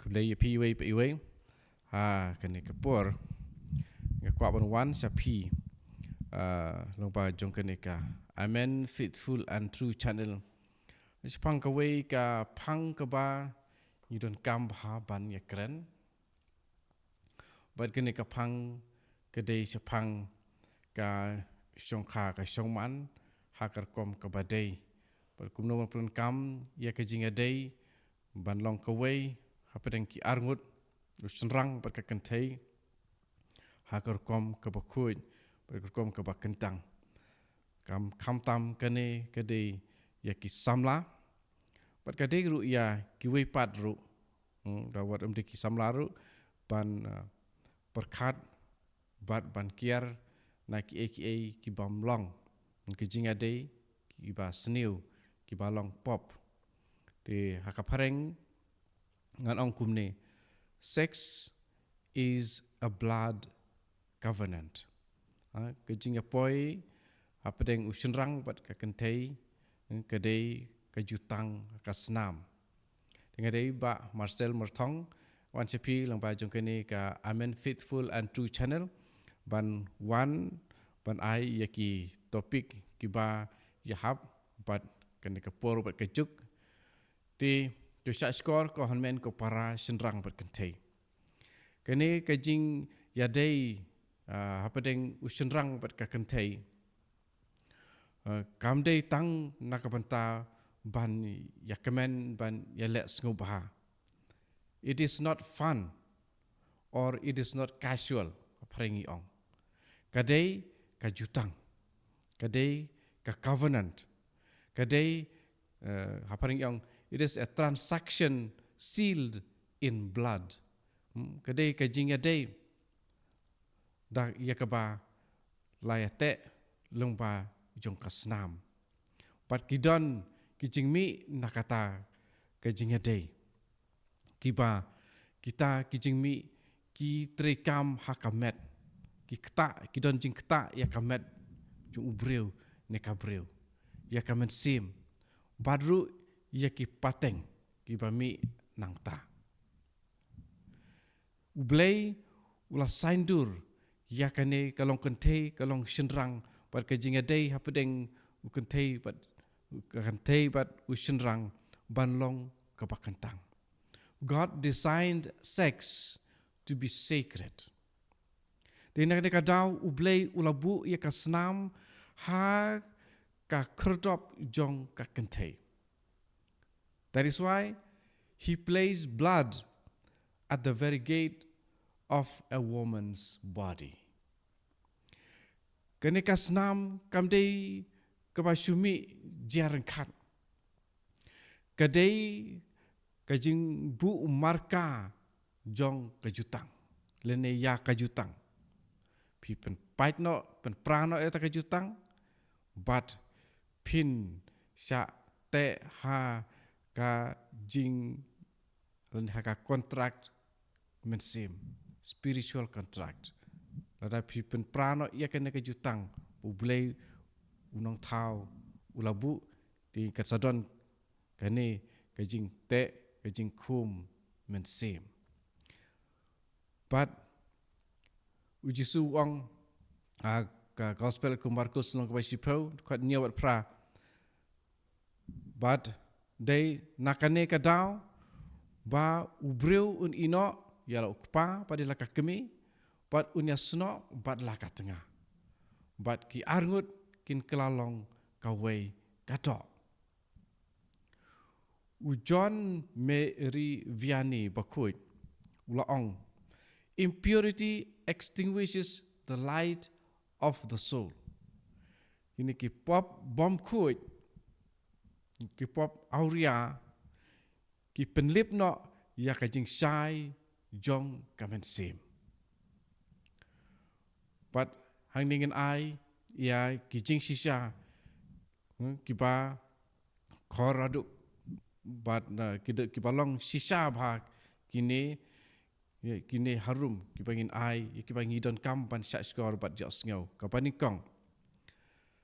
Keblai pi iwe pa iwe kani kapur ngakwa ban wan sa pi long pa jong kani ka Amen Faithful and True Channel Pang ka wei ka pang ka ba yidon kam ba ban ya kren bad kani ka pang ka dei sa pang ka shong kha ka shong man hakar kom ka ba dei bad kum no pun kam ya ka jinga dei ban long ka wei hapadeng ki arngut senrang bad ka kentai hakar kom ka ba khuj bad kom ka ba kentang kam kham tam kani ka dei ya ki samla bad ka dei ru ya ki wei pat ru dawat de ki samla ru ban perkhat bad ban kiar na ki aka ki bam long ki jinga dei ki ba sniu ki ba long pop te hakapareng ngan ong kumne sex is a blood covenant ke jinga poi apadeng usunrang bat ka kentai ka dei ka jutang ka snam dengan dei ba Marcel Mertong wan sepi lang ba jong kene ka Amen Faithful and True Channel ban wan ban ai yaki topik ki ba yahap bat kene ka por bat ka juk ti tu sha skor ko hanmen ko para senrang bat kentai kene ka jing ya dei hapadeng usunrang bat ka kentai kam dei tang nakabanta ban yakamen ban yalek ngubha it is not fun or it is not casual prengi ong kadei ka jutang kadei ka covenant kadei haprengi ong it is a transaction sealed in blood kadei ka jinga dei da yakaba layate lungba jong kasnam pat kidon kijingmi nakata kajinga dei kiba kita kijingmi ki trekam hakamet ki kta kidon jing kta ya kamet jung ubreu ne kabreu ya kamen sim badru ya ki pateng kiba mi nangta ublei ula saindur ya kane kalong kentei kalong shenrang pat kajinga dei hapadeng ukentei pat kantei pat ushenrang banlong kabakantang God designed sex to be sacred. Dina ka daw ublei ulabu ya kasnam ha ka kerdop jong ka kentei. That is why he placed blood at the very gate of a woman's body. Kene kasnam kamdei kabashumi jarangkat. Kadei kajing bu marka jong kajutang lene ya kajutang pi pen pait no pen prano eta kajutang but pin sha te ha ka jing len ha ka contract mensim spiritual contract lada pi pen prano ya kene kajutang ublei unong thau ulabu di katsadon kane kajing te kajing kum mensim but ujisu ong ka gospel ku Markus long ka sipo kwat niawat pra but dei nakane ka daw ba ubreu un ino yala ukpa padila ka kemi but unya sno but la ka tengah but ki arngut kin kelalong ka wei ka dok John Mary Vianney Bakuit Ulaong impurity extinguishes the light of the soul. Ini ki pop bom kuit ki pop auria ki penlip no ya ka jing shai jong kamen sim. But hang ningen ai ya ki jing shisha ki ba khoraduk but ki balong shisha bha kini harum ki bangin ai ki bangi don kampan syak skor bat jos ngau kapani kong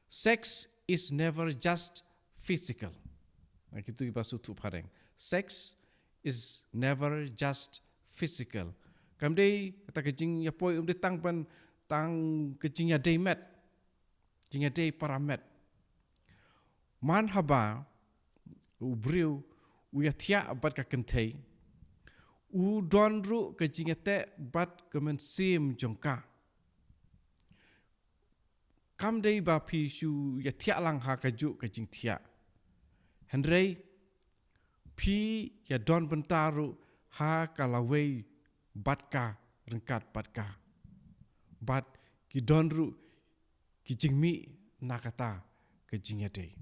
sex is never just physical kitu ki basu tu pareng sex is never just physical. Kam day kata kejing ya poi day tang kejing ya day met. Jing ya day paramet. Man haba ubriu u ya tia bat ka kentei. U don ru kejing ya te bat kemen sim jongka. Kam day ba pi shu ya tia lang ha kaju kejing tia. Henry pi ya don bentaru ha kalawei batka rengkat batka. Bat ki don ru ki jingmi nakata ke jingya day.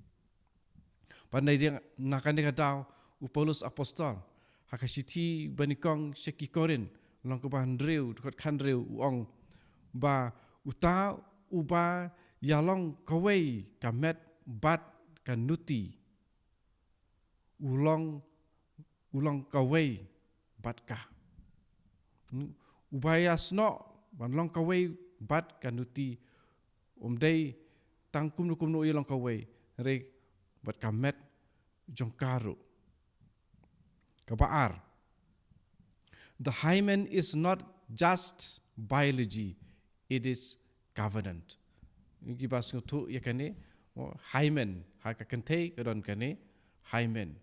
Pandai dia nakane kadau u Paulus apostol hakasiti banikong syaki korin long ke bandreu dekat kandreu uong ba uta uba yalong kawei kamet bat kanuti ulong kawei batka. Ubaya sno banlong kawei bat kanuti day tangkum no ilong kawei re bat kamet jongkaru kabaar. The hymen is not just biology, it is covenant. Iki bas ngutu ya kane hymen ha ka kentei kadon kane hymen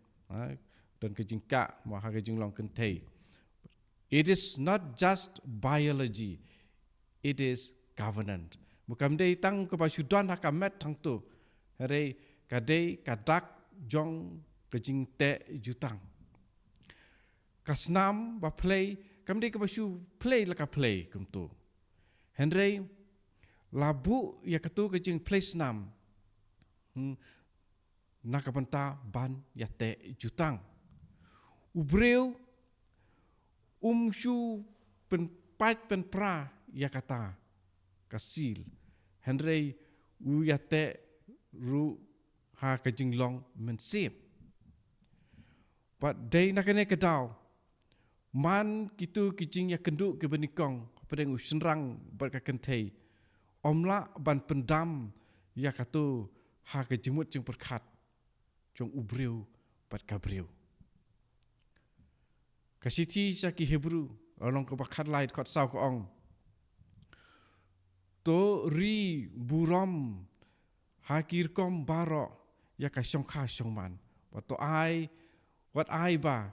dan kejingka ma ha kejing long kentei. It is not just biology, it is covenant. Bukan day tang ke basudan ha kamet tang tu. Hare kadai kadak jong kejing te jutang. Kasnam ba play kam day ke basu play la ka play kum tu. Henry labu ya ketu kejing play snam. Nakapenta ban ya te jutang. Ubreu shu pen pat pen pra ya kata kasil. Henry u ya te ru ha kejing long mensip. But day nakane kedau man kitu kejing ya kenduk ke benikong pedeng usenrang berkakentei. Omla ban pendam ya katu ha kejimut jeng perkat jong ubreu bat kabreu. Kasiti saki Hebrew along ke bakat lain kot sau ko ong. To ri buram hakir kom baro ya ka syongka syongman. Wat ai ba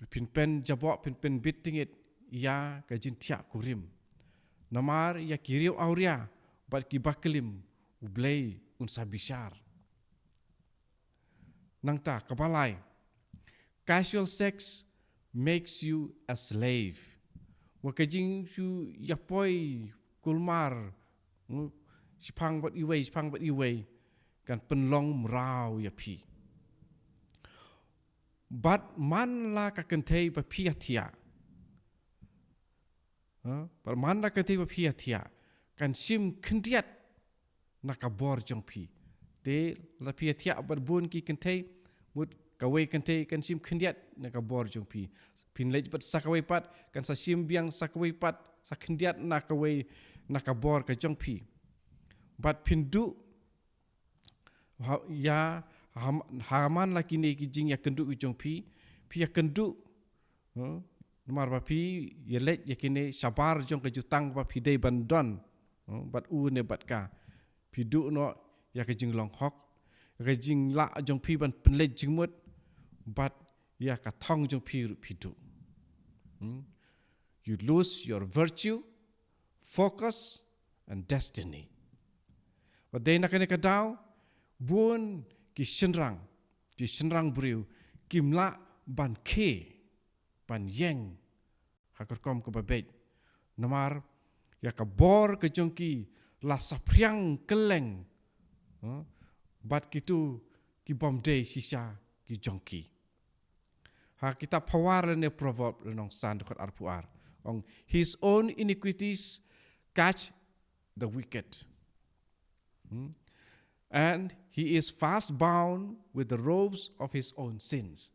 pin pen jabok pin pen bitingit ya ka jintia kurim. Namar ya kiriu auria bat ki baklim ublei unsa bishar. Nangta kabalai. Casual sex makes you a slave. Wakajing shu yapoi kulmar sipang bat iwei kan penlong mrau ya pi. But man la ka kentei ba pi atia. But man la kentei ba pi atia kan sim kendiat nakabor jong pi. Te la pi atia berbun ki kentei mut kawai kentei kan sim kendiat nakabor jong pi. Pin lej bat sakawai pat kan sa sim biang sakawai pat sa kendiat nakawai nakabor ka jong pi. But pindu ya haman laki ni kijing ya kendu ujong pi ya kendu nomor ba pi ya lej ya kini sabar jong ke jutang ba pi dei bandon bat u ne bat ka pi du no ya kijing long hok kijing la jong pi ban penlej jingmut bat ya ka thong jong pi du. You lose your virtue, focus and destiny. But dei nakane kadau bun ki senrang beriu kimla ban ke ban yeng hakorkom ke babej namar ya ka bor ke jongki la sapriang keleng bat kitu ki bom day sisa ki jongki ha kita pawar ne proverb nong san dekat arpuar on his own iniquities catch the wicked. And he is fast bound with the ropes of his own sins.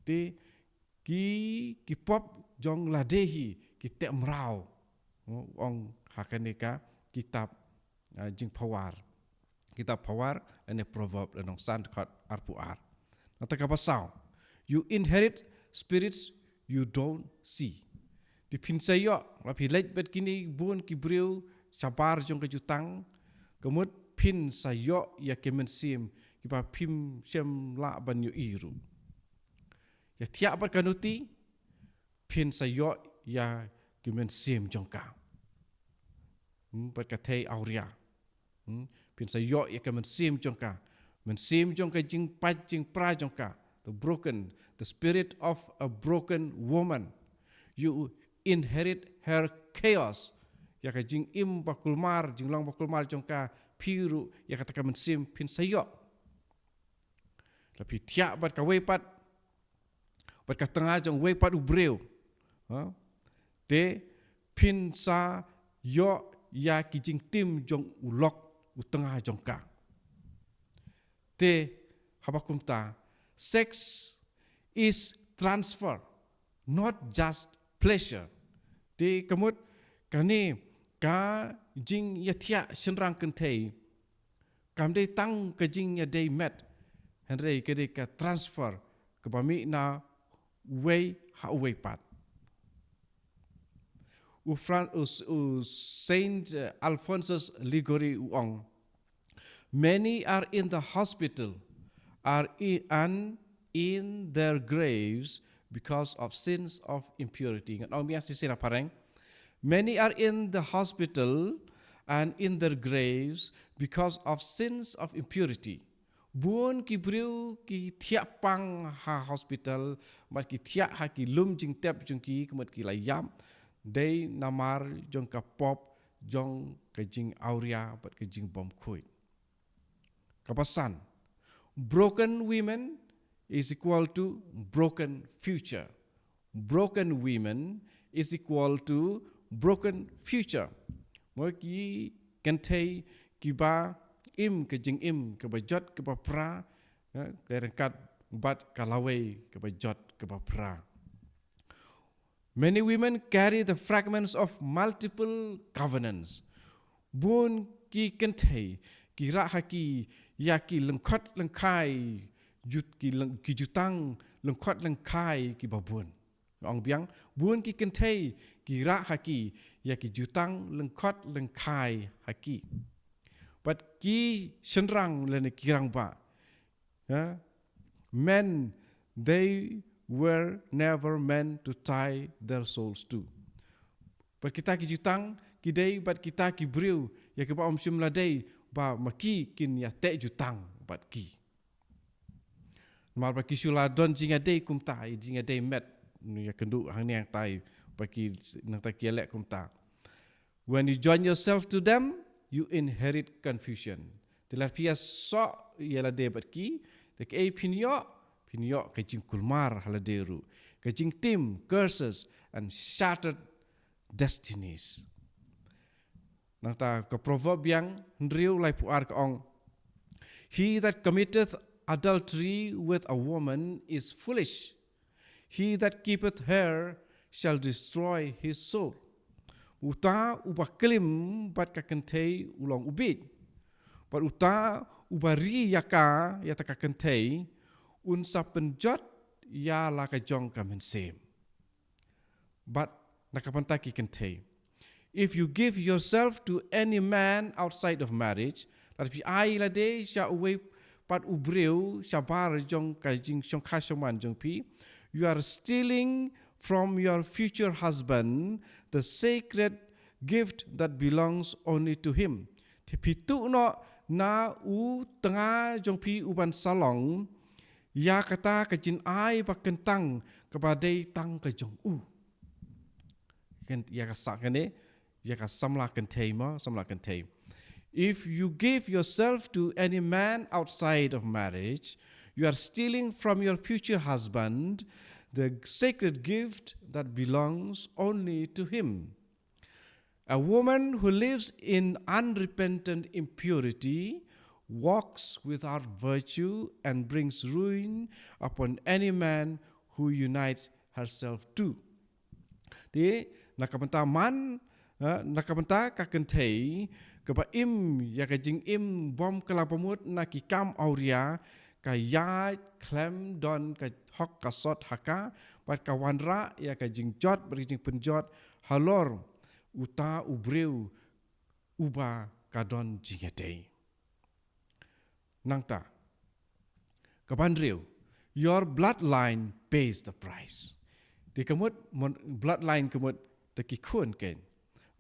Ti ki pop jong ladehi ki te mrau ong hakaneka kitab jing pawar. Kitab pawar ane proverb nong san dekat arpuar. Nata ka pasau you inherit spirits you don't see. Di pin sayo lapi leit bet kini bun ki breu sabar jong ke jutang kemut pin sayo ya kemen sim ki pa pim sem la ban yu iru. Ya tiap bat kanuti pin sayo ya kemen sim jong ka. Bat katei auria. Pin sayo ya kemen sim jong ka. Men sim jong ka jing pat jing pra jong ka. The spirit of a broken woman. You inherit her chaos. Ya ka jing im bakulmar, jing lang bakulmar jong ka piru ya kata ka mensim pin sayo. Tapi tiap bat ka wepat, bat ka tengah jong wepat ubreu. Te pin sa yo ya ki jing tim jong ulok utengah jong ka. Te habakum ta, sex is transfer, not just pleasure. Te kemut kani ka jing ya tia senrang kentei kam dei tang ka jing ya dei met henrei ke dei ka transfer ke bami na way ha way pat. Saint Alphonsus Ligori uong, many are in the hospital and in their graves because of sins of impurity. Many are in the hospital and in their graves because of sins of impurity. Buon ki briu ki tiap pang ha hospital, mat ki tiap ha ki lum jing tep jung ki kemat ki layam, day namar jong ka pop jong ka jing auria bat ka jing bom kuit. Kapasan, broken women is equal to broken future. Broken women is equal to broken future. Moi ki kentei ki ba im ke jing im ke ba jot ke ba pra ke rengkat bat kalawei ke ba jot ke ba pra. Many women carry the fragments of multiple covenants. Bun ki kentei ki ra haki ya ki lengkot lengkai jut ki jutang lengkot lengkai ki babun. Ong biang bun ki kentei ki ra haki ya ki jutang lengkot lengkai haki. But ki senrang lene kirang ba. Men, they were never meant to tie their souls to. But kita ki jutang ki dei but kita ki briu ya ki ba om sim ladei ba maki kin ya te jutang but ki. Mar ba ki sula don jinga dei kum tai jinga dei met ya kendu hang ni yang tai ba ki nang ta ki elek kum ta. When you join yourself to them, you inherit confusion. Telah pia so ialah de bat ki, de ke pinyo ka jing kulmar haladeru, ka jing tim curses and shattered destinies. Nang ta ka proverb yang ndriu lai puar ka ong, he that committeth adultery with a woman is foolish. He that keepeth her shall destroy his soul. Uta ubah klim bat ka kentei ulang ubit. Bat uta ubah ri yaka ya ta ka kentei unsa penjot ya la ka jong ka mensem. But nakapanta ki kentei. If you give yourself to any man outside of marriage, tapi ai la de sha uwe pat ubreu shabar jong ka jing shong kha shoman jong pi, you are stealing from your future husband the sacred gift that belongs only to him. Tapi tu no na u tengah jong pi uban salong ya kata kejin ai ba kentang kepada tang ke jong u. Kan ya ka sak ne ya ka samla kentei ma samla kentei. If you give yourself to any man outside of marriage, you are stealing from your future husband the sacred gift that belongs only to him. A woman who lives in unrepentant impurity walks without virtue and brings ruin upon any man who unites herself to. Di nakapenta man nakapenta kakentei kapa im ya kajing im bom kelapamut na kikam auria ka yai klem don ka hok ka sot haka pat ka wanra ya ka jingjot berjing penjot halor uta ubreu uba ka don jingedei nangta kabandreu your bloodline pays the price di kemut bloodline kemut teki kun ken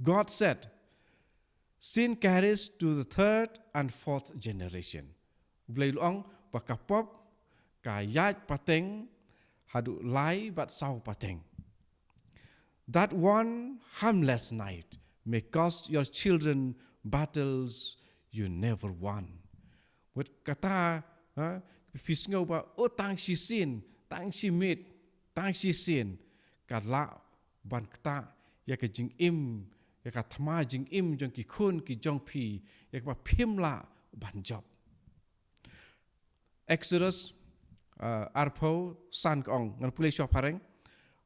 God said sin carries to the third and fourth generation blai luang pakapop ka yat pateng hadu lai bat sau pateng. That one harmless night may cost your children battles you never won. Wat kata pisngau ba o tang si sin, tang si mit, tang si sin kala ban kata ya ka jing im ya ka thma jing im jong ki khun ki jong phi ya ka phim la ban job. Exodus arpo san kong ngan pulai syah pareng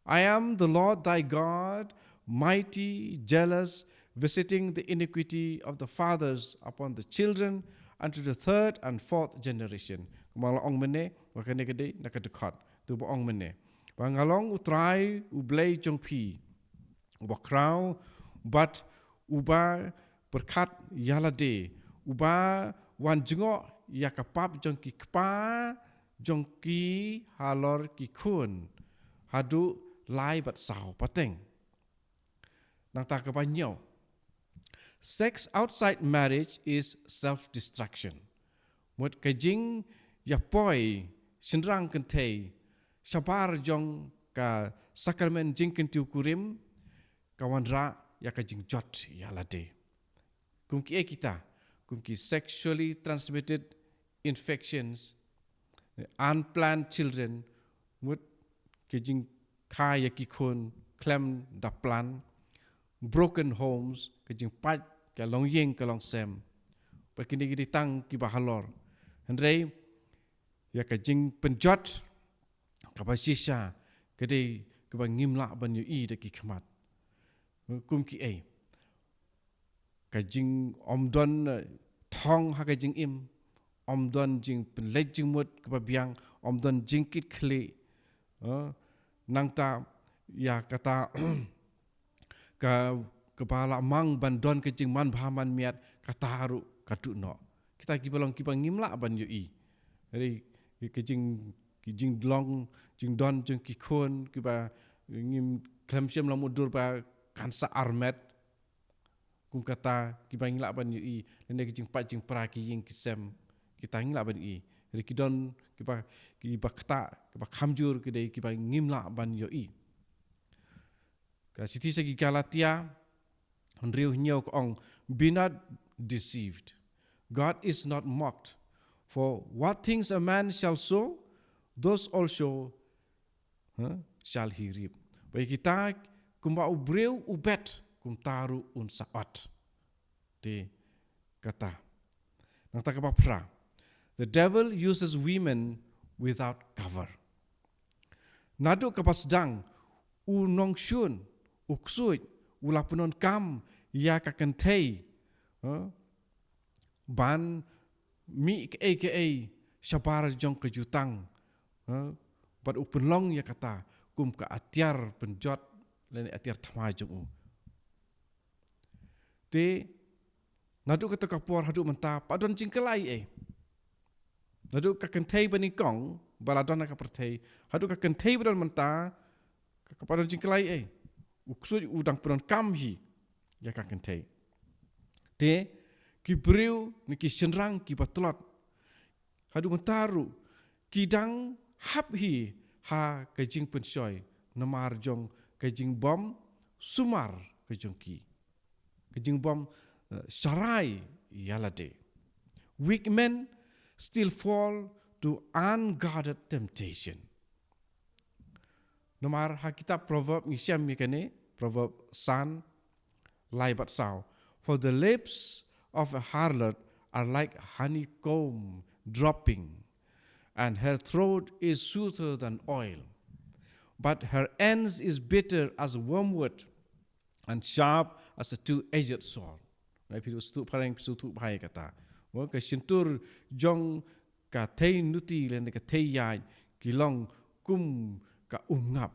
I am the Lord thy God, mighty, jealous, visiting the iniquity of the fathers upon the children unto the third and fourth generation. Kumala ong mene, wakane gede nakadekat. Tu ba ong mene. Bangalong utrai ublay jong pi. Uba krau, but uba berkat yalade. Uba wan jengok yakapap jong ki kpa, jong ki halor ki kun. Hadu lai bat sao pateng. Nang ta kapanyo. Sex outside marriage is self-destruction. Mut kajing yapoi sinrang kentei sabar jong ka sakramen jing kentiu kurim kawanra ya kajing jot yalade. Kumki kita kumki sexually transmitted infections, unplanned children, mut kajing kaya kikun, klem daplan, broken homes, kajing pat ka long yeng ka long sem. Pakini gidi tang ki bahalor. Hendrei ya kajing penjot kapasisha kadi ka ngimla ban yu I de ki khamat. Kum ki ai. Kajing omdon thong ha kajing im, omdon jing penlej jing mut ka biang, omdon jingkit kli. Nangta ya kata ka kepala mang bandon kecing man bahaman miat kata haru katu no kita kibalong kipang ngimla ban yu I jadi kecing long jing don jing kikon kiba ngim klemsem lamudur ba kansa armet kum kata kibang ngila ban yu I lende kecing pat jing pra ki jing kisem kita ngila ban I jadi kidon kiba kata kiba khamjur kidai kiba ngimla ban yo I ka siti segi Galatia Andriu nyau ong be not deceived God is not mocked for what things a man shall sow those also shall he reap bagi kita kumba ubreu ubet kum taru un saat de kata nang ta ka pra the devil uses women without cover. Nadu kapasdang unong shun uksui ulapunon kam ya kakentei ban mi aka syapar jong kejutang bat upenlong ya kata kum ka atiar penjot lene atiar thamajung te nadu kata kapor hadu menta padon jingkelai Hadu ka kentei bani kong baladon ka pertei hadu ka kentei badon menta ka padon jingkelai uksud udang pedon kamhi ya ka kentei te ki breu ni ki senrang ki batlot hadu mentaru kidang habhi ha ka jing pensoi namar jong ka jing bom sumar ka jong ki ka jing bom sarai yalade weak men still fall to unguarded temptation. Nomar ha kitab proverb ngisyam mikane proverb san lai bat sao for the lips of a harlot are like honeycomb dropping and her throat is sweeter than oil but her ends is bitter as wormwood and sharp as a two-edged sword. Nai pitu stu pareng pitu tu bahai kata. Mo ka sintur jong ka thei nuti len ka thei yai kilong kum ka ngap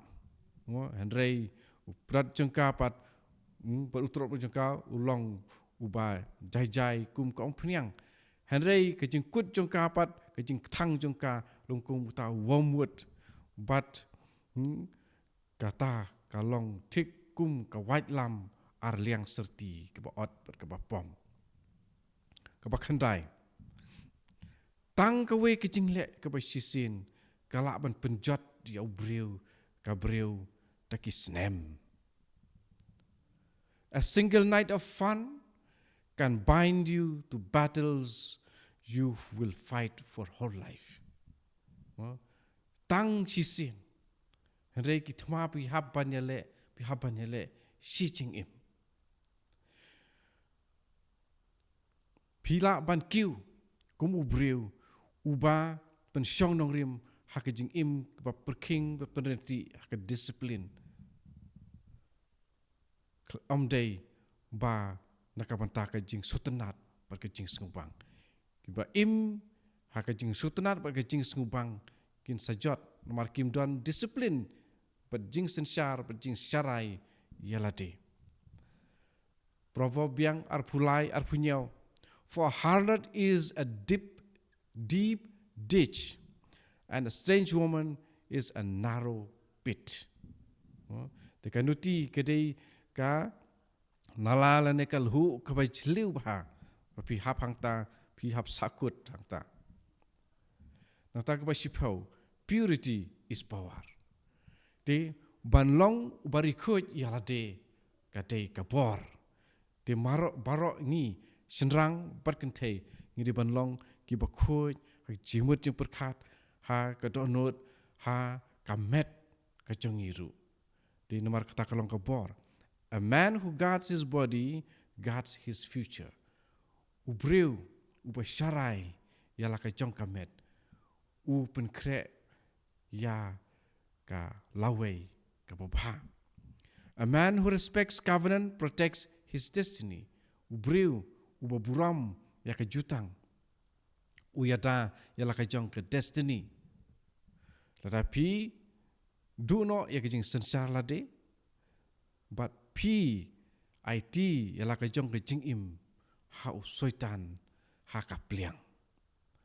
Henry uprat jengkapat berutrop jengka ulong ubai jai kum ka pniang Henry ke jengkut jengkapat ke jeng thang jengka lungkung ta womwut bat kata kalong tik kum ka white lam ar liang serti ke ba ot ke ba pom ke ba khandai tang ka we ke jing le ke ba sisin kala ban penjat dia breu ka breu takisnem. A single night of fun can bind you to battles you will fight for whole life. Tang sisin Henry ki thma pi habanyale shi ching im. Pila ban kiu kum ubreu uba pen syong nong rim hakajing im ba perking ba penreti hak discipline. Day ba nakabanta kajing sutenat ba kajing sengubang. Kiba im hakajing sutenat ba kajing sengubang kin sajot nomar kim don discipline ba jing sensyar ba jing syarai yalade. Proverb yang arpulai arpunyau. For a harlot is a deep ditch, and a strange woman is a narrow pit. Dekanuti kedai ka nalala nekal hu kabai chliu bah, pi hap hangta, pi hap sakut hangta. Nata kabai sipau, purity is power. De banlong barikut yalade kadai kabor. De barok ni senrang berkentai ngi di banlong ki bakut jimut jeng perkat ha kadonot ha kamet kajongiru di nomor kata kalong kabor. A man who guards his body guards his future. Ubreu ubasyarai yala kajong kamet u penkre ya ka lawai ka babha. A man who respects covenant protects his destiny. Ubreu ubaburam ya ka jutang uyada yala ka jong ke destiny tetapi duno ya ka jing sensar lade but pi IT yala ka jong ke jing im ha soitan ha ka pliang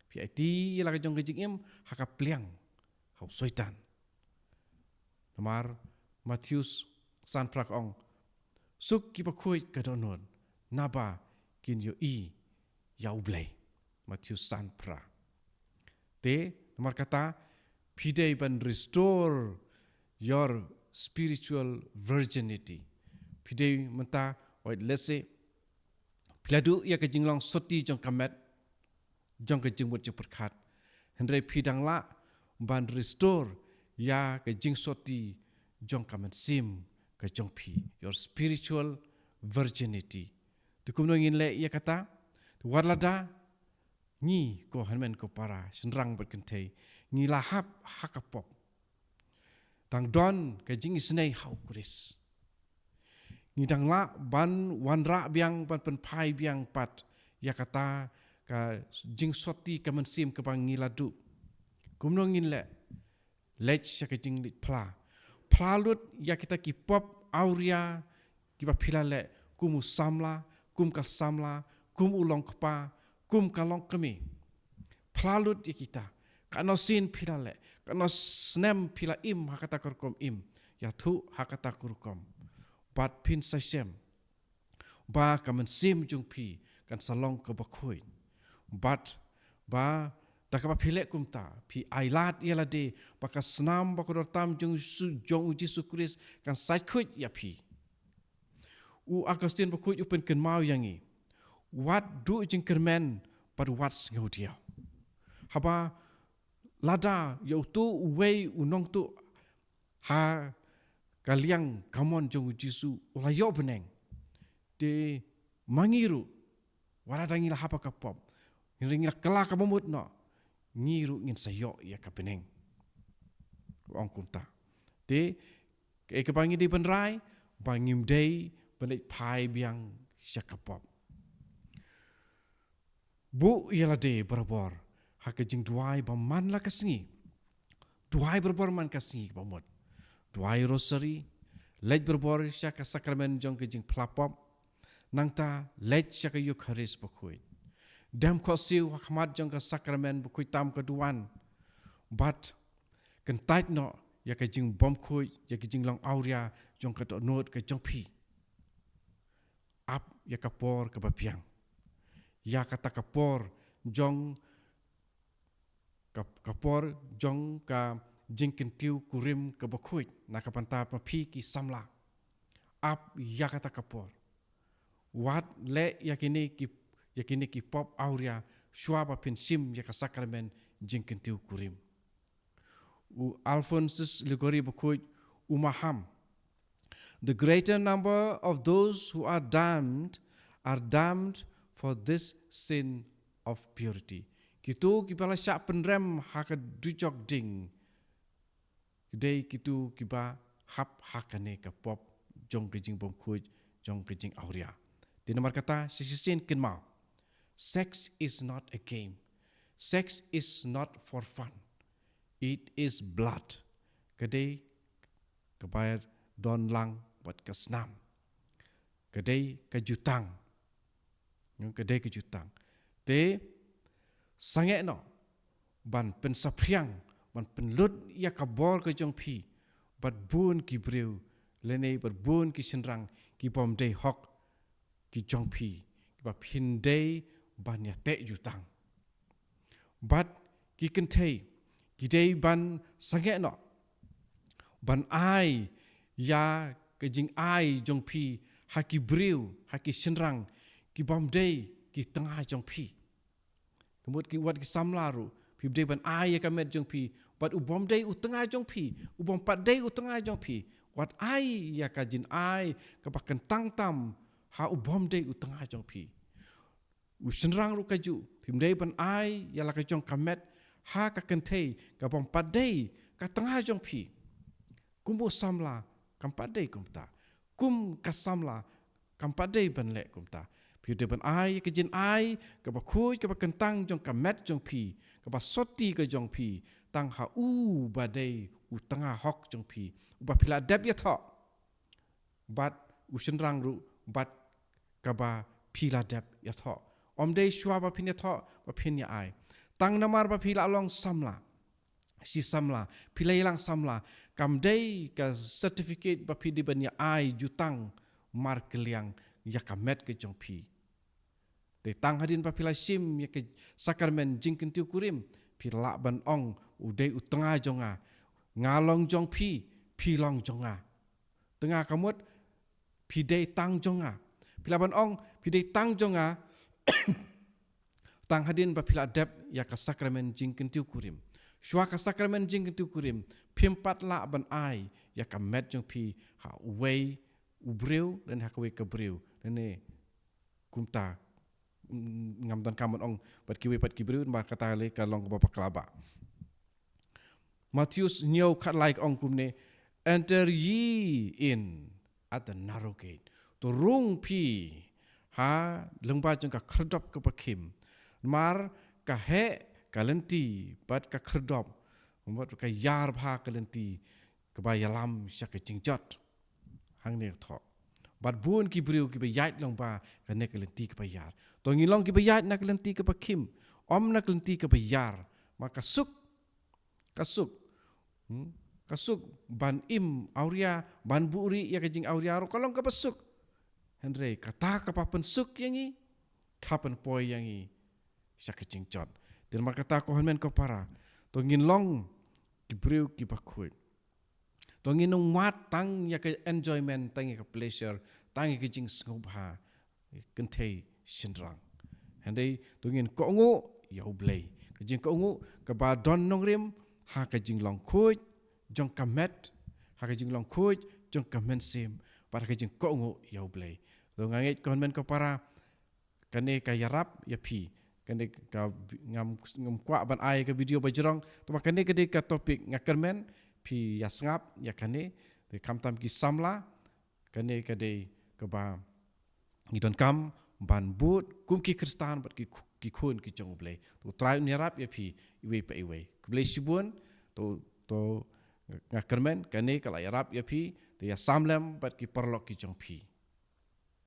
pi IT yala ka jong ke jing im ha ka pliang ha soitan nomar Matius san prak ong suk ki pa khoi ka donon naba kin yo yau blay Matius san pra te nomor kata pidei ban restore your spiritual virginity pidei menta oit lese piladu ya ke jinglong soti jong kamet jong ke jingmut je perkat hendrai pidang la ban restore ya ke jing soti jong kamet sim ke jong pi your spiritual virginity tukum nongin le ya kata warlada ni ko hanmen ko para senrang berkentai ni lahap hakapop tang don ke jing isnei hau kuris ni dang la ban wanra biang ban penpai biang pat ya kata ka jing soti ka mensim ke bang ngiladu kumnongin le lech ya ke jing lit plalut ya kita ki pop auria ki ba philale kumu samla kum ka samla kum ulong kpa kum kalong kami plalut ya kita kano sin philale kano snem phila im hakata kurkom im ya thu hakata kurkom bat pin sasem ba kamen sim jung pi kan salong ke bakhoi bat ba takaba phile kumta pi ailat yalade baka snam bakodor tam jung Jesus Christ kan sakhut ya pi u Augustine bakhut upen ken mau yangi what do jing kermen but what's ngaudia haba lada yo tu wei unong tu ha kaliang kamon jong jisu ulayo beneng de mangiru waradangi la hapa kapop ngingla kala kamumut no ngiru ngin sayo ya ka beneng ong kunta de ke kebangi di benrai bangim dei belit pai biang syakapop bu yala de barabor hak jing duai baman la kasengi duai berbor man kasengi bamot duai rosary lej berbor sya ka sakramen jong ke jing plapop nangta lej sya ka Eucharis bakui dam ko siu hakmat jong ka sakramen bakui tam ka duan but kentait no ya ka jing bom kui ya ka jing long auria jong ka to not ka jong pi ap ya ka por ka bapiang ya kata kapor jong kapor jong ka jingkentiu kurim ke bakuit na kapanta papi ki samla ap ya kata kapor wat le yakini ki pop auria shwaba pin sim ya ka sakramen jingkentiu kurim u Alphonsus Ligori bakuit umaham the greater number of those who are damned for this sin of purity. Kitu kipala syak penrem haka dujok ding. Kidai kitu kiba hap hakane ka pop jong kejing bom kuj jong kejing auria. Di nomor kata sisisin kenmau. Sex is not a game. Sex is not for fun. It is blood. Kadai kebayar don lang buat kesnam. Kadai kejutang. Yung kedai kejutang. Te sange no ban pensapriang ban penlut ya kabor ke jong pi bat bun ki breu lene bat bun ki senrang ki pom dei hok ki jong pi ba pindei ban ya te jutang. Bat ki kentei ki dei ban sange no ban ai ya ke jing ai jong pi haki breu haki senrang ki bom dei ki tengah jong pi kemut ki wat ki samlaru pi dei ban ai ka met jong pi wat u bom dei u tengah jong pi u bom pat dei u tengah jong pi wat ai ya ka jin ai ka pakan tang tam ha u bom dei u tengah jong pi u senrang ru kaju pi dei ban ai ya la ka jong ka met ha ka kentei ka bom pat dei ka tengah jong pi kumu samla kam pat dei kumta kum ka samla kam pat dei ban le kumta pi de ban ai ke jin ai ka ba khui ka ba kentang jong ka met jong pi ka ba soti ka jong pi tang ha u ba dei u tengah hok jong pi u ba pila deb ya tho bat u senrang ru bat ka ba pila deb ya tho om dei shwa ba pin ya tho ba pin ya ai tang namar ba pila long samla si samla pila ilang samla kam dei ka certificate ba pi di ban ya ai jutang mar keliang ya ka met ke jong pi de tang hadin pa pila sim ya ke sakramen jingken tiu kurim pila ban ong u dei u tengah jonga ngalong jong pi long jonga tengah kamut pi dei tang jonga pila ban ong pi dei tang jonga tang hadin pa pila dep ya ka sakramen jingken tiu kurim shwa ka sakramen jingken tiu kurim pimpat la ban ai ya ka met jong pi ha wei u breu dan ha ka wei ka breu ne kumta ngam dan kaman ong pat kiwe pat kibreu ba kata le ka long ba paklaba Matthews nyau khat like ong kumne enter ye in at the narrow gate to rung pi ha lengba jong ka khrdop ka pakim mar ka he kalenti pat ka khrdop mot ka yar bha kalenti ka ba yalam syak jingjot hang ne tho bat bun ki briu ki ba yat long ba ka ne kalenti ka ba yar to ngilong ki ba yat na kalenti ka pakim om na kalenti ka ba yar maka suk kasuk ban im auria ban buri ya ka jing auria ro kalong ka basuk Henry kata ka papen suk yangi kapan poi yangi syak jingjot dan mar kata ko men ko para to ngilong ki briu ki ba khoi to nginong mat tang ya ka enjoyment tang ya ka pleasure tang ya ka jing ngobha kentei sinrang handai to ngin ko ngo ya ublei ka jing ko ngo ka ba don nong rim ha ka jing long khoi jong ka met ha ka jing long khoi jong ka men sim para ka jing ko ngo ya ublei to nganget ko men ko para kane ka yarap ya pi kane ka ngam kwa ban ai ka video bajrong to kane ka de ka topik ngakermen pi ya sngap ya kane de kam tam ki samla kane ka de ka ba ngidon kam ban but kum ki kristan bat ki ki khun ki chong ble tu try ni rap ya phi iwe pa iwe ble sibun to ngakermen kane kala ya rap ya phi to ya samlem bat ki perlok ki chong phi